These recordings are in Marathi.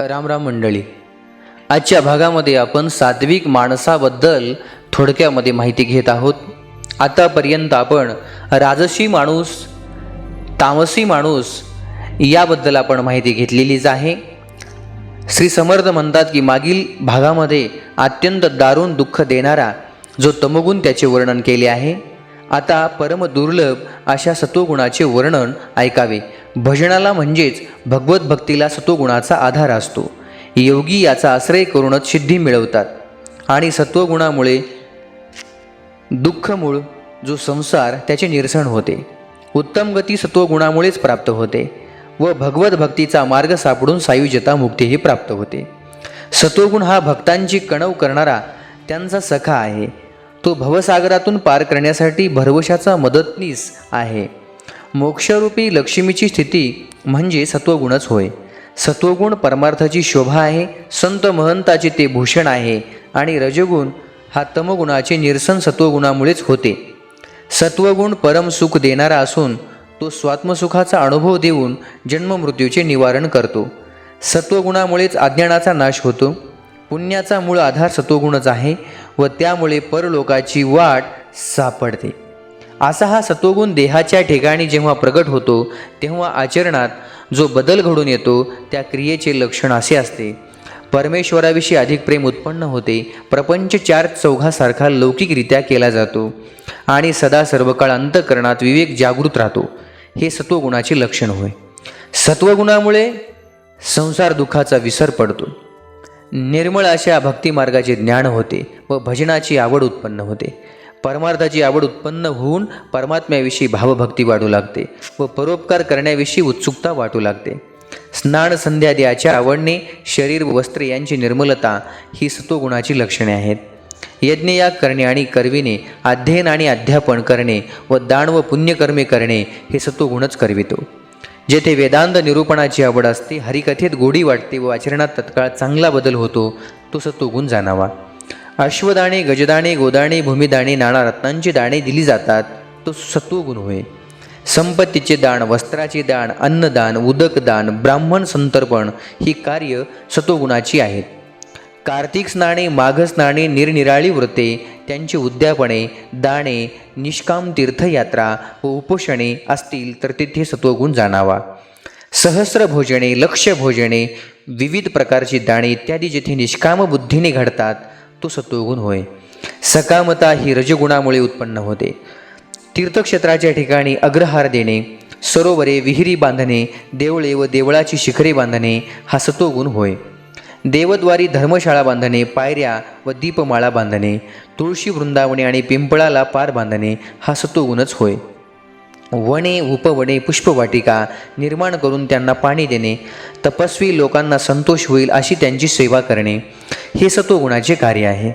राम राम मंडळी, आजच्या भागामध्ये आपण सात्विक माणसाबद्दल थोडक्यामध्ये माहिती घेत आहोत. आतापर्यंत आपण राजसी माणूस, तामसी माणूस याबद्दल आपण माहिती घेतलेलीच आहे. श्री समर्थ म्हणतात की मागील भागामध्ये अत्यंत दारुण दुःख देणारा जो तमोगुण त्याचे वर्णन केले आहे. आता परम दुर्लभ अशा सत्वगुणाचे वर्णन ऐकावे. भजनाला म्हणजेच भगवत भक्तीला सत्वगुणाचा आधार असतो. योगी याचा आश्रय करूनच सिद्धी मिळवतात आणि सत्वगुणामुळे दुःखमूळ जो संसार त्याचे निरसन होते. उत्तम गती सत्वगुणामुळेच प्राप्त होते व भगवत भक्तीचा मार्ग सापडून सायुज्यता मुक्तीही प्राप्त होते. सत्वगुण हा भक्तांची कणव करणारा त्यांचा सखा आहे. तो भवसागरातून पार करण्यासाठी भरवशाचा मदतनीस आहे. मोक्षरूपी लक्ष्मीची स्थिती म्हणजे सत्वगुणच होय. सत्वगुण परमार्थाची शोभा आहे. संत महंताचे ते भूषण आहे आणि रजगुण हा तमगुणाचे निरसन सत्वगुणामुळेच होते. सत्वगुण परम सुख देणारा असून तो स्वात्मसुखाचा अनुभव देऊन जन्ममृत्यूचे निवारण करतो. सत्वगुणामुळेच अज्ञानाचा नाश होतो. पुण्याचा मूळ आधार सत्वगुणच आहे व त्यामुळे परलोकाची वाट सापडते. असा हा सत्वगुण देहाच्या ठिकाणी जेव्हा प्रगट होतो तेव्हा आचरणात जो बदल घडून येतो त्या क्रियेचे लक्षण असे असते. परमेश्वराविषयी अधिक प्रेम उत्पन्न होते. प्रपंच चार चौघासारखा लौकिकरित्या केला जातो आणि सदा सर्वकाळ अंतःकरणात विवेक जागृत राहतो. हे सत्वगुणाचे लक्षण होय. सत्वगुणामुळे संसार दुःखाचा विसर पडतो. निर्मळ अशा भक्तिमार्गाचे ज्ञान होते व भजनाची आवड उत्पन्न होते. परमार्थाची आवड उत्पन्न होऊन परमात्म्याविषयी भावभक्ती वाढू लागते व परोपकार करण्याविषयी उत्सुकता वाटू लागते. स्नान संध्याद्याच्या आवडणे, शरीर व वस्त्रे यांची निर्मलता ही सत्वगुणाची लक्षणे आहेत. यज्ञयाग करणे आणि करविणे, अध्ययन आणि अध्यापन करणे व दान व पुण्यकर्मे करणे हे सत्वगुणच करवितो. जेथे वेदांत निरूपणाची आवड असते, हरिकथेत गोडी वाटते व आचरणात तत्काळ चांगला बदल होतो, तो सत्वगुण जाणावा. अश्वदाणे, गजदाणे, गोदाणे, भूमिदाणे, नाना रत्नांची दाणे दिली जातात, तो सत्वगुण होय. संपत्तीचे दान, वस्त्राचे दान, अन्नदान, उदकदान, ब्राह्मण संतर्पण ही कार्य सत्वगुणाची आहेत. कार्तिक स्नाने, माघ स्नाने, निरनिराळी व्रते, त्यांची उद्यापने, दाणे, निष्काम तीर्थयात्रा व उपोषणे असतील तर तेथे सत्वगुण जाणावा. सहस्र भोजने, लक्ष भोजने, विविध प्रकारची दाणे इत्यादी जेथे निष्काम बुद्धीने घडतात, तो सत्वगुण होय. सकामता ही रजगुणामुळे उत्पन्न होते. तीर्थक्षेत्राच्या ठिकाणी अग्रहार देणे, सरोवरे, विहिरी बांधणे, देवळे व देवळाची शिखरे बांधणे हा सत्वगुण होय. देवद्वारी धर्मशाळा बांधणे, पायऱ्या व दीपमाळा बांधणे, तुळशी वृंदावने आणि पिंपळाला पार बांधणे हा सत्वगुणच होय. वने, उपवने, पुष्पवाटिका निर्माण करून त्यांना पाणी देणे, तपस्वी लोकांना संतोष होईल अशी त्यांची सेवा करणे हे सत्वगुणाचे कार्य आहे.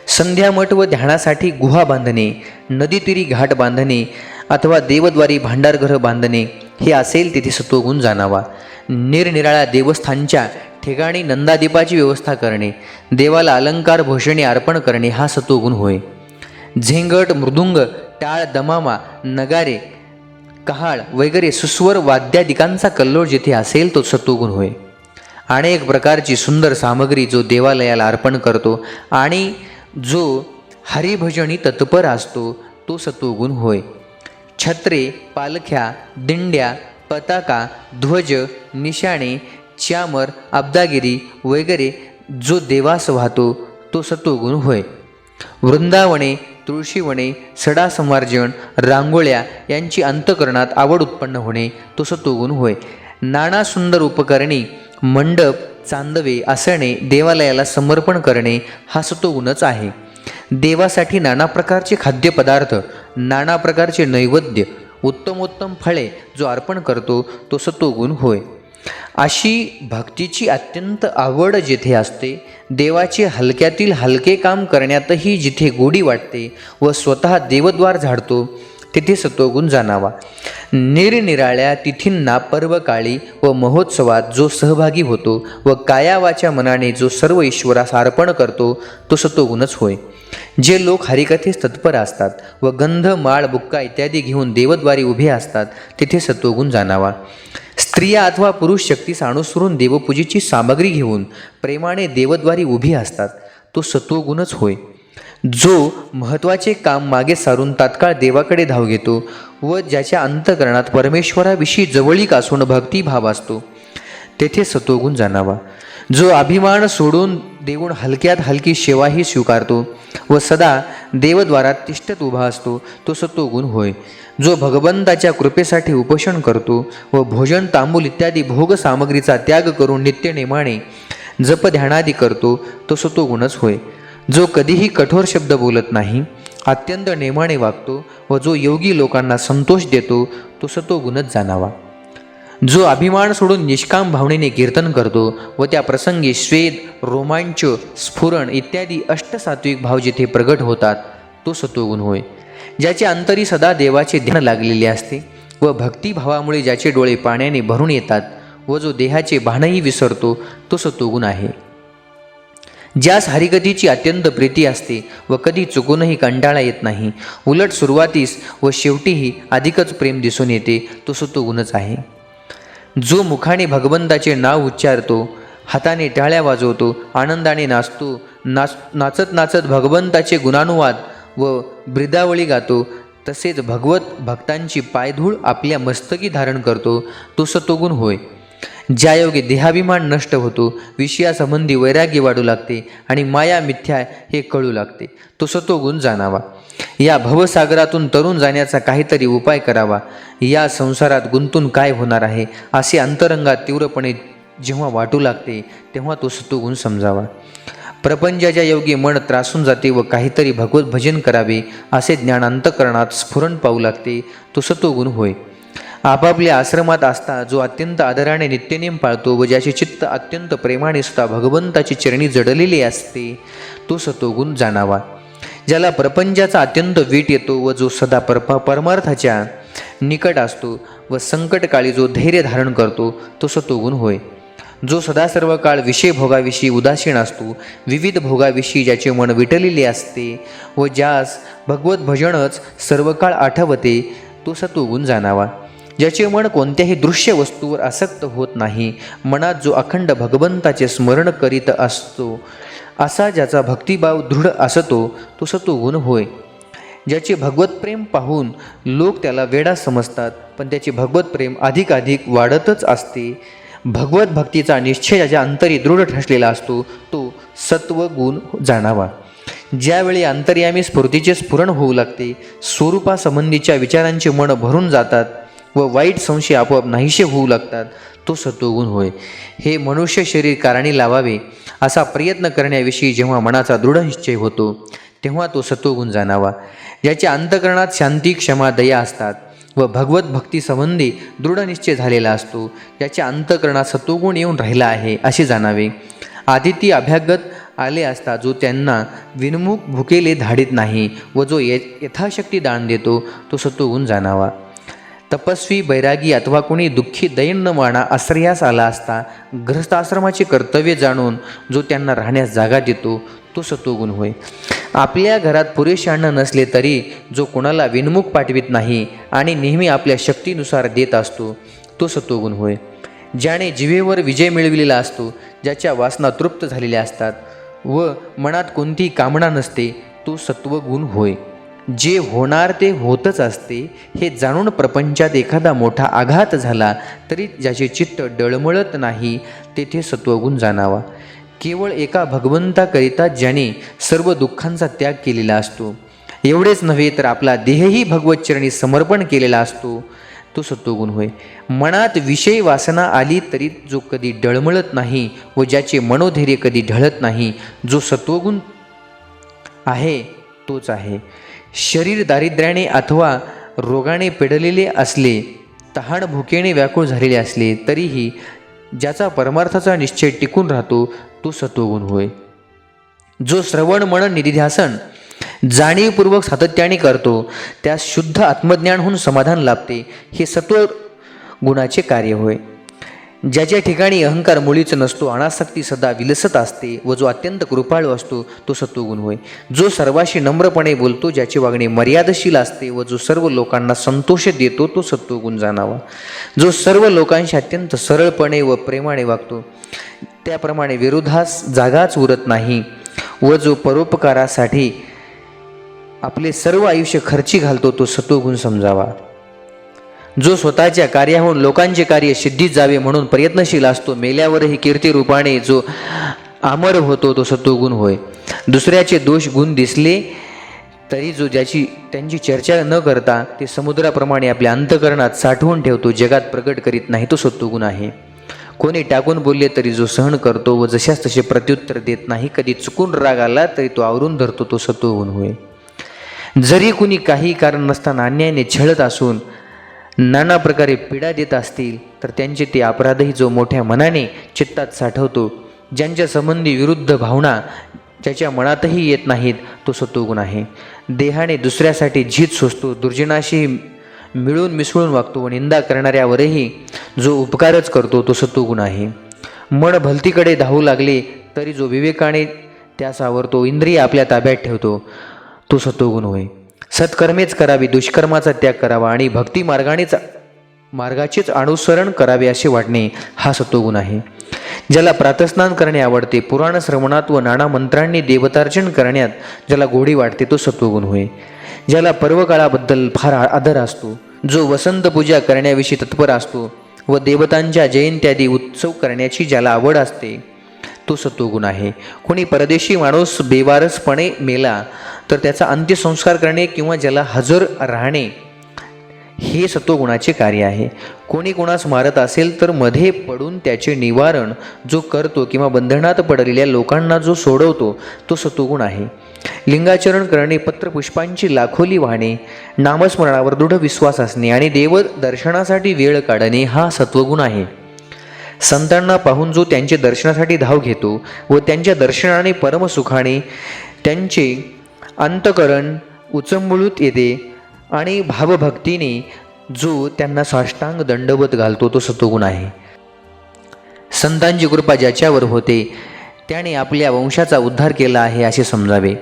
संध्यामठ व ध्यानासाठी गुहा बांधणे, नदीतीरी घाट बांधणे अथवा देवद्वारी भांडारगृह बांधणे हे असेल तिथे सत्वगुण जाणावा. निरनिराळ्या देवस्थानच्या ठिकाणी नंदादीपाची व्यवस्था करणे, देवाला अलंकार भूषणे अर्पण करणे हा सत्वगुण होय. झेंगट, मृदुंग, टाळ, दमामा, नगारे, कहाळ वगैरे सुस्वर वाद्यादिकांचा कल्लोळ जिथे असेल तो सत्वगुण होय. अनेक प्रकारची सुंदर सामग्री जो देवालयाला अर्पण करतो आणि जो हरिभजनी तत्पर असतो तो सत्वगुण होय. छत्रे, पालख्या, दिंड्या, पताका, ध्वज, निशाणे, चामर, अब्दागिरी वगैरे जो देवास वाहतो तो सत्वगुण होय. वृंदावने, तुळशीवने, सडा संवार्जन, रांगोळ्या यांची अंतःकरणात आवड उत्पन्न होणे तो सत्वगुण होय. नाना सुंदर उपकरणे, मंडप, चांदवे, आसने देवालयाला समर्पण करणे हा सत्वगुणच आहे. देवासाठी नाना प्रकारचे खाद्यपदार्थ, नाना प्रकारचे नैवेद्य, उत्तमोत्तम फळे जो अर्पण करतो तो सत्वगुण होय. अशी भक्तीची अत्यंत आवड जेथे असते, देवाचे हलक्यातील हलके काम करण्यातही जिथे गोडी वाटते व स्वतः देवद्वार झाडतो तिथे सत्वगुण जाणावा. निरनिराळ्या तिथींना, पर्वकाळी व महोत्सवात जो सहभागी होतो व कायावाच्या मनाने जो सर्व ईश्वरास अर्पण करतो तो सत्वगुणच होय. जे लोक हरिकथेस तत्पर असतात व गंध, माळ, बुक्का इत्यादी घेऊन देवद्वारी उभे असतात तिथे सत्वगुण जाणावा. स्त्रिया अथवा पुरुष शक्तीस अनुसरून देवपूजेची सामग्री घेऊन प्रेमाने देवद्वारी उभी असतात, तो सत्वगुणच होय. जो महत्त्वाचे काम मागे सारून तात्काळ देवाकडे धाव घेतो व ज्याच्या अंतःकरणात परमेश्वराविषयी जवळीक असून भक्तिभाव असतो, तेथे सत्वगुण जाणावा. जो अभिमान सोडून देऊन हलक्यात हलकी सेवाही स्वीकारतो व सदा देवद्वारात तिष्ठत उभा असतो, तो सत्वगुण होय. जो भगवंताच्या कृपेसाठी उपोषण करतो व भोजन तांबूल इत्यादी भोग सामग्रीचा त्याग करून नित्यनेमाने जप ध्यानादी करतो, तो सत्वगुणच होय. जो कधीही कठोर शब्द बोलत नाही, अत्यंत नेमाने वागतो व जो योगी लोकांना संतोष देतो, तो सत्वगुणच जाणावा. जो अभिमान सोडून निष्काम भावनेने कीर्तन करतो व त्या प्रसंगी स्वेद, रोमांच, स्फुरण इत्यादी अष्टसात्विक भाव जिथे प्रगट होतात, तो सत्वगुण होय. ज्याचे अंतरी सदा देवाचे ध्यान लागलेले असते व भक्तिभावामुळे ज्याचे डोळे पाण्याने भरून येतात व जो देहाचे भानही विसरतो, तो सत्वगुण आहे. ज्यास हरिकथेची अत्यंत प्रीती असते व कधी चुकूनही कंटाळा येत नाही, उलट सुरुवातीस व शेवटीही अधिकच प्रेम दिसून येते, तो सत्वगुणच आहे. जो मुखाने भगवंताचे नाव उच्चारतो, हाताने टाळ्या वाजवतो, आनंदाने नाचतो, नाचत नाचत भगवंताचे गुणानुवाद व ब्रिदावळी गातो, तसेच भगवत भक्तांची पायधूळ आपल्या मस्तकी धारण करतो, तो सत्वगुण होय. ज्यायोगे देहाभिमान नष्ट होतो, विषयासंबंधी वैराग्य वाढू लागते आणि माया मिथ्या हे कळू लागते, तो सत्वगुण जाणावा. या भवसागरातून तरुण जाण्याचा काहीतरी उपाय करावा. या संसारात गुंतून काय होणार आहे असे अंतरंगात तीव्रपणे जेव्हा वाटू लागते, तेव्हा तो सत्वगुण समजावा. प्रपंचाच्या योगी मन त्रासून जाते व काहीतरी भगवत भजन करावे असे ज्ञान अंतःकरणात स्फुरण पाहू लागते, तो सत्वगुण होय. आपापल्या आश्रमात असता जो अत्यंत आदराने नित्यनेम पाळतो व ज्याचे चित्त अत्यंत प्रेमाने सुद्धा भगवंताची चरणी जडलेले असते, तो सत्वगुण जाणावा. ज्याला प्रपंचाचा अत्यंत वीट येतो व जो सदा परमार्थाच्या निकट असतो व संकटकाळी जो धैर्य धारण करतो, तो सत्वगुण होय. जो सदा सर्व काळ विषय भोगाविषयी उदासीन असतो, विविध भोगाविषयी ज्याचे मन विटलेले असते व ज्यास भगवत भजनच सर्व काळ आठवते, तो सत्वगुण जाणावा. ज्याचे मन कोणत्याही दृश्य वस्तूवर आसक्त होत नाही, मनात जो अखंड भगवंताचे स्मरण करीत असतो, असा ज्याचा भक्तिभाव दृढ असतो, तो सत्वगुण होय. ज्याचे भगवत प्रेम पाहून लोक त्याला वेडा समजतात, पण त्याचे भगवत प्रेम अधिकाधिक वाढतच असते. भगवत भक्तीचा निश्चय ज्याच्या अंतरी दृढ ठसलेला असतो, तो सत्वगुण जाणावा. ज्यावेळी अंतर्यामी स्फूर्तीचे स्फुरण होऊ लागते, स्वरूपासंबंधीच्या विचारांचे मन भरून जातात व वाईट संशय आपोआप नाहीसे होऊ लागतात, तो सत्वगुण होय. हे मनुष्य शरीर कारणी लावावे असा प्रयत्न करण्याविषयी जेव्हा मनाचा दृढ निश्चय होतो, तेव्हा तो सत्वगुण जाणावा. ज्याच्या अंतःकरणात शांती, क्षमा, दया असतात व भगवत भक्तीसंबंधी दृढ निश्चय झालेला असतो, ज्याच्या अंतःकरणात सत्वगुण येऊन राहिला आहे असे जाणावे. आदिती अभ्यागत आले असता जो त्यांना विनमुख भुकेले धाडीत नाही व जो यथाशक्ती दान देतो, तो सत्वगुण जाणावा. तपस्वी, बैरागी अथवा कोणी दुःखी दैन्यमाना आश्रयास आला असता गृहस्थाश्रमाचे कर्तव्य जाणून जो त्यांना राहण्यास जागा देतो, तो सत्वगुण होय. आपल्या घरात पुरेसे अन्न नसले तरी जो कोणाला विनमुख पाठवित नाही आणि नेहमी आपल्या शक्तीनुसार देत असतो, तो सत्वगुण होय. ज्याने जिभेवर विजय मिळविलेला असतो, ज्याच्या वासना तृप्त झालेल्या असतात व मनात कोणतीही कामना नसते, तो सत्वगुण होय. जे होणार ते होतच असते हे जाणून प्रपंचात एखादा मोठा आघात झाला तरी ज्याचे चित्त डळमळत नाही, तेथे सत्वगुण जाणावा. केवळ एका भगवंताकरिता ज्याने सर्व दुःखांचा त्याग केलेला असतो, एवढेच नव्हे तर आपला देहही भगवतचरणी समर्पण केलेला असतो, तो सत्वगुण होय. मनात विषय वासना आली तरी जो कधी डळमळत नाही व ज्याचे मनोधैर्य कधी ढळत नाही, जो सत्वगुण आहे तोच आहे. शरीर दारिद्र्याने अथवा रोगाने पेडलेले असले, तहान भुकेने व्याकुळ झालेले असले तरीही ज्याचा परमार्थाचा निश्चय टिकून राहतो, तो सत्वगुण होय. जो श्रवण मनन निधिध्यासन जाणीवपूर्वक सातत्याने करतो, त्यास शुद्ध आत्मज्ञान होऊन समाधान लाभते, हे सत्व गुणाचे कार्य होय. ज्याच्या ठिकाणी अहंकार मुळीच नसतो, अनासक्ती सदा विलसत असते व जो अत्यंत कृपाळू असतो तो सत्वगुण होय. जो सर्वाशी नम्रपणे बोलतो, ज्याची वागणी मर्यादशील असते व जो सर्व लोकांना संतोष देतो तो सत्वगुण जाणावा. जो सर्व लोकांशी अत्यंत सरळपणे व प्रेमाने वागतो, त्याप्रमाणे विरोधास जागाच उरत नाही व जो परोपकारासाठी आपले सर्व आयुष्य खर्ची घालतो तो सत्वगुण समजावा. जो स्वतःच्या कार्याहून लोकांचे कार्य सिद्धीत जावे म्हणून प्रयत्नशील असतो, मेल्यावरही कीर्ती रूपाने जो अमर होतो तो सत्वगुण होय. दुसऱ्याचे दोष गुण दिसले तरी जो त्यांची चर्चा न करता ते समुद्राप्रमाणे आपल्या अंतःकरणात साठवून ठेवतो, जगात प्रकट करीत नाही, तो सत्वगुण आहे. कोणी टाकून बोलले तरी जो सहन करतो व जशास तसे प्रत्युत्तर देत नाही, कधी चुकून राग आला तरी तो आवरून धरतो, तो सत्वगुण होय. जरी कुणी काही कारण नसताना अन्यायाने छळत असून नाना प्रकारे पीडा देत असतील तर त्यांचे ते अपराधही जो मोठ्या मनाने चित्तात साठवतो, ज्यांच्या संबंधी विरुद्ध भावना ज्याच्या मनातही येत नाहीत, तो सत्वगुण आहे. देहाने दुसऱ्यासाठी झीज सोसतो, दुर्जनाशी मिळून मिसळून वागतो व निंदा करणाऱ्यावरही जो उपकारच करतो तो सत्वगुण आहे. मन भलतीकडे धावू लागले तरी जो विवेकाने त्यास आवरतो, इंद्रिय आपल्या ताब्यात ठेवतो, तो सत्वगुण होय. सत्कर्मेच करावी, दुष्कर्माचा त्याग करावा आणि भक्ती मार्गाचेच अनुसरण करावे असे वाटणे, हा सत्वगुण आहे. ज्याला प्रातस्नान करणे आवडते, पुराण श्रवणात व नाना मंत्रांनी देवतार्चन करण्यात ज्याला गोडी वाटते, तो सत्वगुण होय. ज्याला पर्वकाळाबद्दल फार आदर असतो, जो वसंत पूजा करण्याविषयी तत्पर असतो व देवतांच्या जयंत्यादी उत्सव करण्याची ज्याला आवड असते, तो सत्वगुण आहे. कोणी परदेशी माणूस बेवारसपणे मेला तर त्याचा अंत्यसंस्कार करणे किंवा ज्याला हजर राहणे हे सत्वगुणाचे कार्य आहे. कोणी कोणास मारत असेल तर मध्ये पडून त्याचे निवारण जो करतो किंवा बंधनात पडलेल्या लोकांना जो सोडवतो, तो सत्वगुण आहे. लिंगाचरण करणे, पत्रपुष्पांची लाखोली वाहणे, नामस्मरणावर दृढ विश्वास असणे आणि देवदर्शनासाठी वेळ काढणे, हा सत्वगुण आहे. संतांना पाहून जो त्यांचे दर्शनासाठी धाव घेतो व त्यांच्या दर्शनाने परमसुखाने त्यांचे अंतकरण उचंबळूत येते आणि भावभक्तीने जो त्यांना साष्टांग दंडवत घालतो, तो सत्वगुण आहे. संतांची कृपा ज्याच्यावर होते त्याने आपल्या वंशाचा उद्धार केला आहे असे समजावे.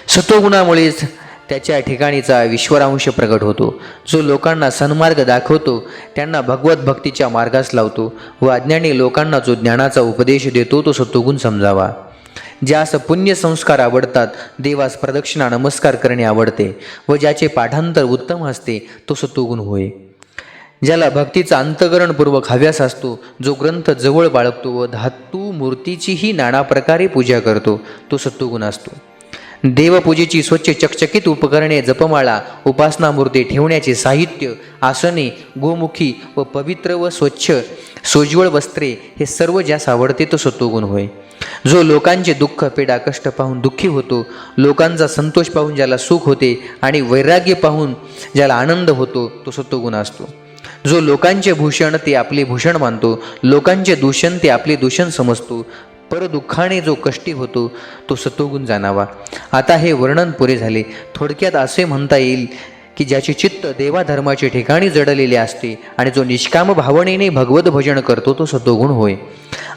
सत्वगुणामुळेच त्याच्या ठिकाणीचा विश्वरांश प्रगट होतो. जो लोकांना सन्मार्ग दाखवतो, त्यांना भगवत भक्तीच्या मार्गास लावतो व अज्ञानी लोकांना जो ज्ञानाचा उपदेश देतो, तो सत्वगुण समजावा. ज्यास पुण्य संस्कार आवडतात, देवास प्रदक्षिणा नमस्कार करणे आवडते व ज्याचे पाठांतर उत्तम असते, तो सत्वगुण होय. ज्याला भक्तीचा अंतःकरणपूर्वक हव्यास असतो, जो ग्रंथ जवळ बाळगतो व धातू मूर्तीचीही नाना प्रकारे पूजा करतो, तो सत्वगुण असतो. देवपूजेची स्वच्छ चकचकीत उपकरणे, जपमाळा, उपासना मूर्ती ठेवण्याचे साहित्य, आसने, गोमुखी व पवित्र व स्वच्छ सोज्वळ वस्त्रे हे सर्व ज्यास आवडते, तो सत्वगुण होय. जो लोकांचे दुःख, पीडा, कष्ट पाहून दुःखी होतो, लोकांचा संतोष पाहून ज्याला सुख होते आणि वैराग्य पाहून ज्याला आनंद होतो, तो सत्वगुण असतो. जो लोकांचे भूषण ते आपले भूषण मानतो, लोकांचे दूषण ते आपले दूषण समजतो, परदुःखाने जो कष्टी होतो, तो सत्वगुण जाणावा. आता हे वर्णन पुरे झाले. थोडक्यात असे म्हणता येईल की ज्याचे चित्त देवाधर्माचे ठिकाणी जडलेले असते आणि जो निष्काम भावनेने भगवत भजन करतो, तो सत्वगुण होय.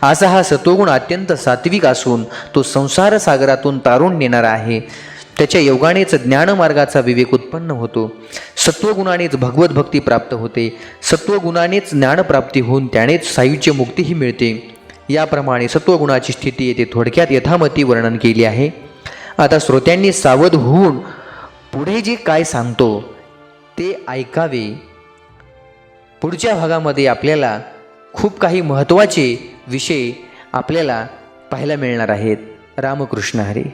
असा हा सत्वगुण अत्यंत सात्विक असून तो संसार सागरातून तारून नेणारा आहे. त्याच्या योगानेच ज्ञानमार्गाचा विवेक उत्पन्न होतो. सत्वगुणानेच भगवत भक्ती प्राप्त होते. सत्वगुणानेच ज्ञानप्राप्ती होऊन त्यानेच सायुज्य मुक्तीही मिळते. याप्रमाणे सत्वगुणाची स्थिती येथे थोडक्यात यथामती वर्णन केली आहे. आता श्रोत्यांनी सावध होऊन पुढे जे काय सांगतो ते ऐकावे. पुढच्या भागामध्ये आपल्याला खूप काही महत्त्वाचे विषय आपल्याला पाहायला मिळणार आहेत. रामकृष्ण हरी.